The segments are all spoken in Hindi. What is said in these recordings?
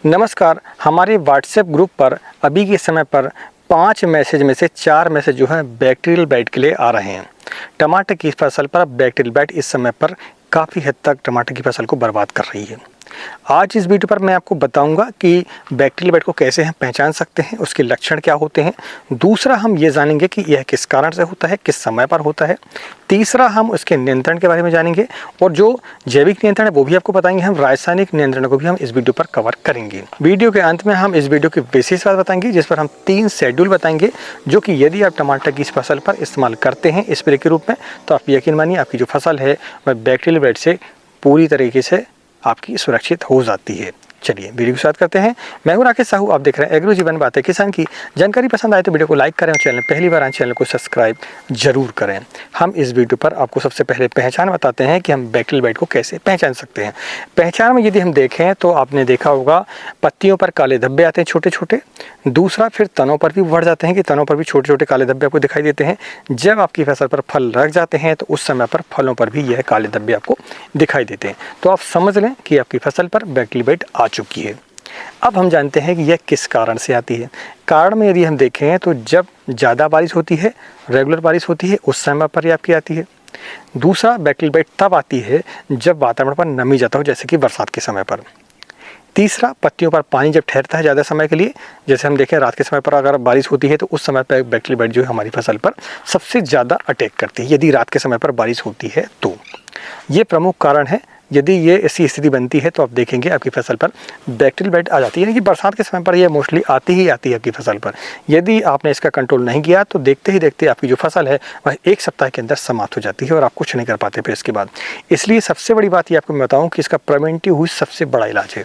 नमस्कार। हमारे व्हाट्सएप ग्रुप पर अभी के समय पर 5 मैसेज में से 4 मैसेज जो है बैक्टीरियल बाइट के लिए आ रहे हैं। टमाटर की फसल पर बैक्टीरियल बाइट इस समय पर काफ़ी हद तक टमाटर की फसल को बर्बाद कर रही है। आज इस वीडियो पर मैं आपको बताऊंगा कि बैक्टीरियल बाइट को कैसे हम पहचान सकते हैं, उसके लक्षण क्या होते हैं। दूसरा, हम ये जानेंगे कि यह किस कारण से होता है, किस समय पर होता है। तीसरा, हम उसके नियंत्रण के बारे में जानेंगे और जो जैविक नियंत्रण है वो भी आपको बताएंगे। हम रासायनिक नियंत्रण को भी हम इस वीडियो पर कवर करेंगे। वीडियो के अंत में हम इस वीडियो की विशेष बात बताएंगे, जिस पर हम 3 शेड्यूल बताएंगे जो कि यदि आप टमाटर की इस फसल पर इस्तेमाल करते हैं स्प्रे के रूप में, तो आप यकीन मानिए आपकी जो फसल है वह बैक्टीरियल बाइट से पूरी तरीके से आपकी सुरक्षित हो जाती है। चलिए वीडियो की शुरुआत करते हैं। मैं हूं राकेश साहू, आप देख रहे हैं एग्रो जीवन बातें किसान की। जानकारी पसंद आए तो वीडियो को लाइक करें और चैनल पहली बार आए चैनल को सब्सक्राइब जरूर करें। हम इस वीडियो पर आपको सबसे पहले पहचान बताते हैं कि हम बैक्टीरियल बाइट को कैसे पहचान सकते हैं। पहचान में यदि हम देखें तो आपने देखा होगा पत्तियों पर काले धब्बे आते हैं छोटे छोटे। दूसरा, फिर तनों पर भी बढ़ जाते हैं कि तनों पर भी छोटे छोटे काले धब्बे आपको दिखाई देते हैं। जब आपकी फसल पर फल रख जाते हैं तो उस समय पर फलों पर भी यह काले धब्बे आपको दिखाई देते हैं। तो आप समझ लें कि आपकी फसल पर बैक्टीरियल बाइट आ चुकी है। अब हम जानते हैं कि यह किस कारण से आती है। कारण में यदि हम देखें तो जब ज़्यादा बारिश होती है, रेगुलर बारिश होती है, उस समय पर ही आपकी आती है। दूसरा, बैक्टीरियल बाइट तब आती है जब वातावरण पर नमी ज़्यादा हो, जैसे कि बरसात के समय पर। तीसरा, पत्तियों पर पानी जब ठहरता है ज़्यादा समय के लिए, जैसे हम देखें रात के समय पर अगर बारिश होती है तो उस समय पर बैक्टीरियल बाइट जो है हमारी फसल पर सबसे ज़्यादा अटैक करती है, यदि रात के समय पर बारिश होती है तो। ये प्रमुख कारण है। यदि ये ऐसी स्थिति बनती है तो आप देखेंगे आपकी फसल पर बैक्टीरियल बाइट आ जाती है। यानी कि बरसात के समय पर यह मोस्टली आती ही आती है आपकी फसल पर। यदि आपने इसका कंट्रोल नहीं किया तो देखते ही देखते आपकी जो फसल है वह 1 सप्ताह के अंदर समाप्त हो जाती है और आप कुछ नहीं कर पाते फिर इसके बाद। इसलिए सबसे बड़ी बात ये आपको मैं बताऊँ कि इसका प्रिवेंटिव हुई सबसे बड़ा इलाज है।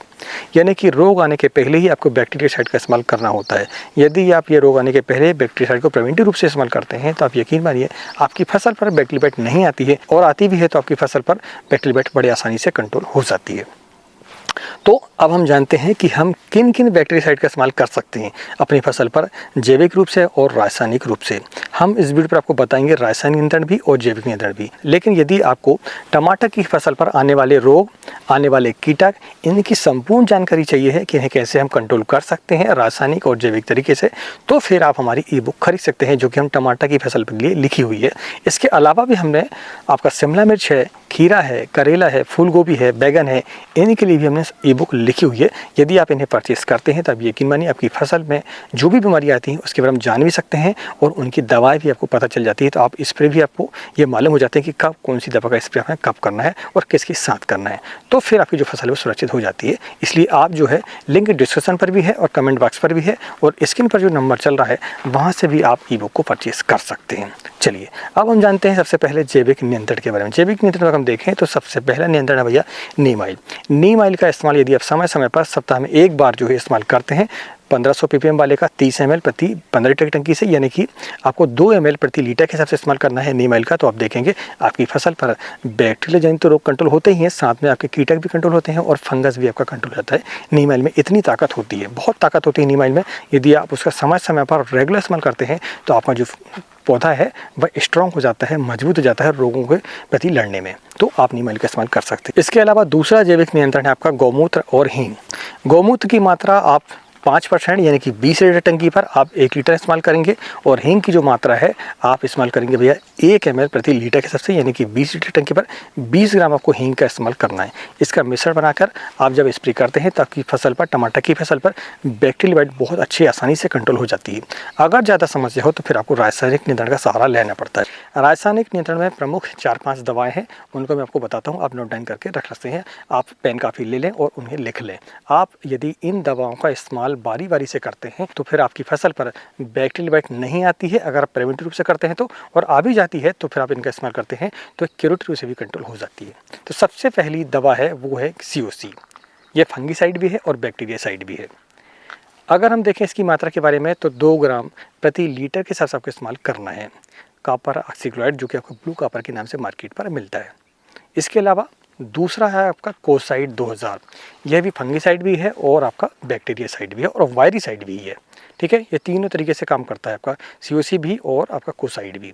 यानी कि रोग आने के पहले ही आपको बैक्टीरियासाइड का इस्तेमाल करना होता है। यदि आप ये रोग आने के पहले बैक्टीरियासाइड को प्रिवेंटिव रूप से इस्तेमाल करते हैं तो आप यकीन मानिए आपकी फसल पर बैक्टीरियल बाइट नहीं आती है, और आती भी है तो आपकी फसल पर बैक्टीरियल बाइट बड़ी आसानी से कंट्रोल हो जाती है। तो अब हम जानते हैं कि हम किन किन बैक्टीरियासाइड का इस्तेमाल कर सकते हैं अपनी फसल पर, जैविक रूप से और रासायनिक रूप से। हम इस वीडियो पर आपको बताएंगे रासायनिक नियंत्रण भी और जैविक नियंत्रण भी। लेकिन यदि आपको टमाटर की फसल पर आने वाले रोग, आने वाले कीटक, इनकी संपूर्ण जानकारी चाहिए है कि इन्हें कैसे हम कंट्रोल कर सकते हैं रासायनिक और जैविक तरीके से, तो फिर आप हमारी ई बुक खरीद सकते हैं जो कि हम टमाटर की फसल के लिए लिखी हुई है। इसके अलावा भी हमने आपका शिमला मिर्च है, खीरा है, करेला है, फूल गोभी है, बैगन है, इनके लिए भी हमने ई बुक लिखी हुई है। यदि आप इन्हें परचेस करते हैं तब यकीन मानिए आपकी फसल में जो भी बीमारियाँ आती हैं उसके बारे में जान भी सकते हैं और उनकी दवाएं भी आपको पता चल जाती है। तो आप स्प्रे भी आपको ये मालूम हो जाते हैं कि कब कौन सी दवा का स्प्रे हमें कब करना है और किसके साथ करना है। तो फिर आपकी जो फसल है वो सुरक्षित हो जाती है। इसलिए आप जो है लिंक डिस्क्रिप्शन पर भी है और कमेंट बॉक्स पर भी है, और स्क्रीन पर जो नंबर चल रहा है वहाँ से भी आप ई बुक को परचेस कर सकते हैं। चलिए अब हम जानते हैं सबसे पहले जैविक नियंत्रण के बारे में। जैविक नियंत्रण अगर हम देखें तो सबसे पहला नियंत्रण है भैया नीम ऑयल। नीम ऑयल का इस्तेमाल यदि आप समय समय पर सप्ताह में एक बार जो है इस्तेमाल करते हैं 1500 ppm वाले का 30 ml प्रति 15 लीटर टंकी से, यानी कि आपको 2 ml प्रति लीटर के हिसाब से इस्तेमाल करना है नीम ऑयल का, तो आप देखेंगे आपकी फसल पर बैक्टीरिया जनित तो रोग कंट्रोल होते ही हैं, साथ में आपके कीटक भी कंट्रोल होते हैं और फंगस भी आपका कंट्रोल होता है। नीम ऑयल में इतनी ताकत होती है, बहुत ताकत होती है नीम ऑयल में। यदि आप उसका समय समय पर रेगुलर इस्तेमाल करते हैं तो आपका जो पौधा है वह स्ट्रॉन्ग हो जाता है, मजबूत हो जाता है रोगों के प्रति लड़ने में। तो आप नीम ऑयल का इस्तेमाल कर सकते हैं। इसके अलावा दूसरा जैविक नियंत्रण है आपका गौमूत्र और हींग। गौमूत्र की मात्रा आप 5% यानी कि 20 लीटर टंकी पर आप 1 लीटर इस्तेमाल करेंगे, और हींग की जो मात्रा है आप इस्तेमाल करेंगे भैया 1 ml प्रति लीटर के हिसाब से, यानी कि 20 लीटर टंकी पर 20 ग्राम आपको हींग का इस्तेमाल करना है। इसका मिश्रण बनाकर आप जब स्प्रे करते हैं तो आपकी फसल पर, टमाटर की फसल पर बैक्टीरियल बाइट बहुत अच्छी आसानी से कंट्रोल हो जाती है। अगर ज़्यादा समस्या हो तो फिर आपको रासायनिक नियंत्रण का सहारा लेना पड़ता है। रासायनिक नियंत्रण में प्रमुख 4-5 दवाएँ हैं, उनको मैं आपको बताता हूँ, आप नोट डाउन करके रख सकते हैं। आप पेन काफ़ी ले लें और उन्हें लिख लें। आप यदि इन दवाओं का इस्तेमाल बारी बारी से करते हैं तो फिर आपकी फसल पर बैक्टीरियल बाइट नहीं आती है अगर आप प्रिवेंटिव रूप से करते हैं तो, और आ भी जाती है तो फिर आप इनका इस्तेमाल करते हैं तो क्यूरेटिव रूप से भी कंट्रोल हो जाती है। तो सबसे पहली दवा है वो है COC। ये फंगीसाइड भी है और बैक्टीरियासाइड भी है। अगर हम देखें इसकी मात्रा के बारे में तो 2 ग्राम प्रति लीटर के हिसाब से आपको इस्तेमाल करना है। कॉपर ऑक्सीक्लोराइड जो कि आपको ब्लू कॉपर के नाम से मार्केट पर मिलता है। इसके अलावा दूसरा है आपका कोसाइड 2000। यह भी फंगीसाइड भी है और आपका बैक्टीरियासाइड भी है और वायरीसाइड भी है। ठीक है, ये तीनों तरीके से काम करता है, आपका COC भी और आपका कोसाइड भी।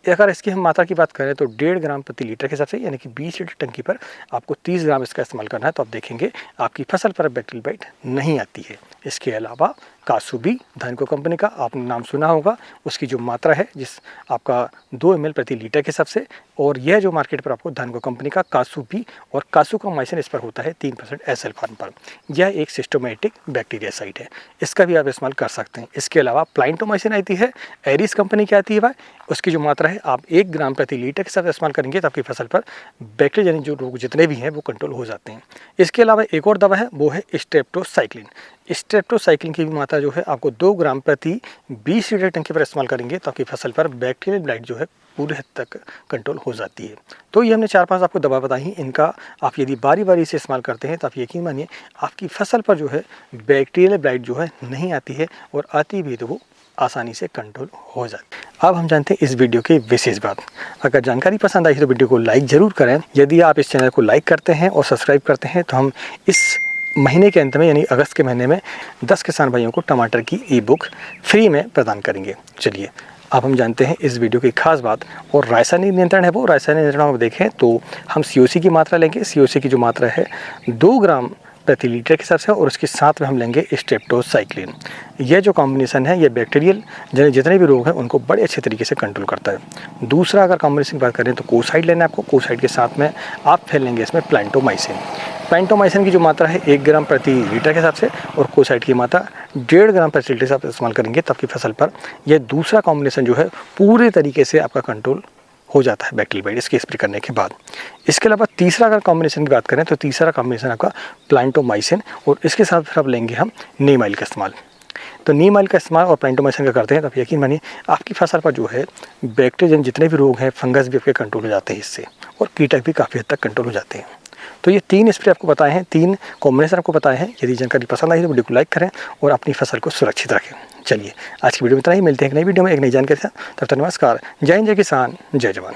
अगर इसकी हम मात्रा की बात करें तो 1.5 ग्राम प्रति लीटर के हिसाब से, यानी कि 20 लीटर टंकी पर आपको 30 ग्राम इसका इस्तेमाल करना है, तो आप देखेंगे आपकी फसल पर बैक्टीरियल बाइट नहीं आती है। इसके अलावा कासूबी धानको कंपनी का आपने नाम सुना होगा, उसकी जो मात्रा है जिस आपका 2 ml प्रति लीटर के हिसाब से, और यह जो मार्केट पर आपको धानको कंपनी का कासूबी और कासुकामाइसिन इस पर होता है 3% एसएल फॉर्म पर। यह एक सिस्टोमेटिक बैक्टीरियासाइड है, इसका भी आप इस्तेमाल कर सकते हैं। इसके अलावा प्लाइंटोमाइसिन आती है, एरिस कंपनी की आती है, उसकी जो मात्रा है आप 1 ग्राम प्रति लीटर के साथ इस्तेमाल करेंगे तो आपकी फसल पर बैक्टीरिया यानी जो रोग जितने भी हैं वो कंट्रोल हो जाते हैं। इसके अलावा एक और दवा है, वो है स्ट्रेप्टोसाइक्लिन। स्ट्रेप्टोसाइक्लिन की भी मात्रा जो है आपको 2 ग्राम प्रति 20 लीटर टंकी पर इस्तेमाल करेंगे तो आपकी फसल पर बैक्टीरियल ब्लाइट जो है पूरे हद तक कंट्रोल हो जाती है। तो ये हमने 4-5 आपको दवा बताई, इनका आप यदि बारी बारी से इस्तेमाल करते हैं तो आप यकीन मानिए आपकी फसल पर जो है बैक्टीरियल ब्लाइट जो है नहीं आती है, और आती भी तो वो आसानी से कंट्रोल हो जाती है। अब हम जानते हैं इस वीडियो की विशेष बात। अगर जानकारी पसंद आई तो वीडियो को लाइक ज़रूर करें। यदि आप इस चैनल को लाइक करते हैं और सब्सक्राइब करते हैं तो हम इस महीने के अंत में यानी अगस्त के महीने में 10 किसान भाइयों को टमाटर की ई बुक फ्री में प्रदान करेंगे। चलिए अब हम जानते हैं इस वीडियो की खास बात, और रासायनिक नियंत्रण है वो। रासायनिक नियंत्रण में देखें तो हम COC की मात्रा लेंगे। COC की जो मात्रा है 2 ग्राम प्रति लीटर के हिसाब से, और उसके साथ में हम लेंगे स्ट्रेप्टोसाइक्लिन। यह जो कॉम्बिनेशन है ये बैक्टीरियल जितने भी रोग हैं उनको बड़े अच्छे तरीके से कंट्रोल करता है। दूसरा अगर कॉम्बिनेशन की बात करें तो कोसाइड लेना है आपको। कोसाइड के साथ में आप फिर लेंगे इसमें प्लांटोमाइसिन। प्लांटोमाइसिन की जो मात्रा है 1 ग्राम प्रति लीटर के हिसाब से, और कोसाइड की मात्रा 1.5 ग्राम प्रति लीटर के हिसाब से इस्तेमाल करेंगे तो आपकी फसल पर यह दूसरा कॉम्बिनेशन जो है पूरे तरीके से आपका कंट्रोल हो जाता है बैक्टीरियल बाइट इसके स्प्रे करने के बाद। इसके अलावा तीसरा अगर कॉम्बिनेशन की बात करें तो तीसरा कॉम्बिनेशन आपका प्लांटोमाइसिन, और इसके साथ फिर आप लेंगे हम नीम ऑयल का इस्तेमाल। तो नीम ऑयल का इस्तेमाल और प्लांटोमाइसिन का करते हैं तो आप यकीन मानिए आपकी फसल पर जो है बैक्टीरिया जितने भी रोग हैं, फंगस भी आपके कंट्रोल हो जाते हैं इससे, और कीटक भी काफ़ी हद तक कंट्रोल हो जाते हैं। तो ये 3 स्प्रे आपको बताए हैं, 3 कॉम्बिनेशन आपको बताए हैं। यदि जानकारी पसंद आई तो वीडियो को लाइक करें और अपनी फसल को सुरक्षित रखें। चलिए आज की वीडियो में इतना ही, मिलते हैं एक नई वीडियो में एक नई जानकारी के साथ। तब तक नमस्कार, जय हिंद, जय किसान, जय जवान।